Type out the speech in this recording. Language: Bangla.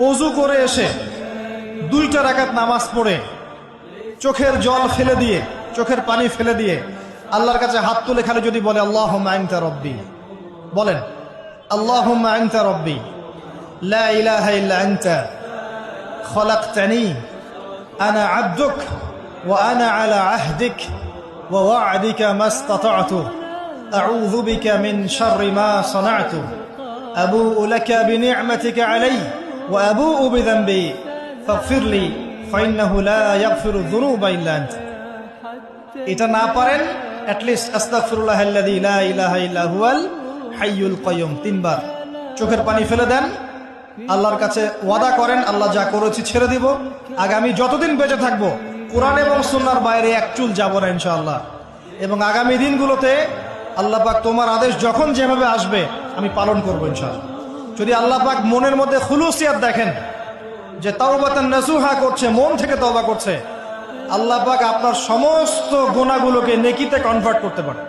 ওযু করে এসে 2টা রাকাত নামাজ পড়ে চোখের জল ফেলে দিয়ে, চোখের পানি ফেলে দিয়ে আল্লাহর কাছে হাত তুলে খালি যদি বলে আল্লাহুম্মা আনতা রব্বি, বলেন আল্লাহুম্মা আনতা রব্বি লা ইলাহা ইল্লা আনতা খলাকতানি আনা আবদুক ওয়া আনা আলা আহদিক ওয়া ওয়া'দিকা মাসতাতা'তু আউযু বিকা মিন শাররি মা সানা'তু আবুউ লাকা বিনি'মাতিকা আলাইয়া ওয়া আবুউ বিযানবি ফাগফিরলি ফাইন্নাহু লা ইয়াগফিরু যুনুবা ইল্লা আনতা। এটা না পারেন অ্যাটলিস্ট আস্তাগফিরুল্লাহাল্লাযী লা ইলাহা ইল্লা হুয়াল হাইয়ুল কাইয়ুম 3 বার চোখের পানি ফেলে দেন, আল্লাহর কাছে ওয়াদা করেন আল্লাহ যা করেছি ছেড়ে দিব, আগামী যতদিন বেঁচে থাকবো কোরআন এবং সুন্নাহর বাইরে এক চুল যাব না ইনশাআল্লাহ। এবং আগামী দিনগুলোতে আল্লাহ পাক তোমার আদেশ যখন যেভাবে আসবে আমি পালন করবো ইনশাআল্লাহ। যদি আল্লাহ পাক মনের মধ্যে খুলুসিয়াত দেখেন যে তাওবাতান নাসুহা করছে, মন থেকে তওবা করছে, আল্লাহ পাক আপনার সমস্ত গুনাহগুলোকে নেকিতে কনভার্ট করতে পারে।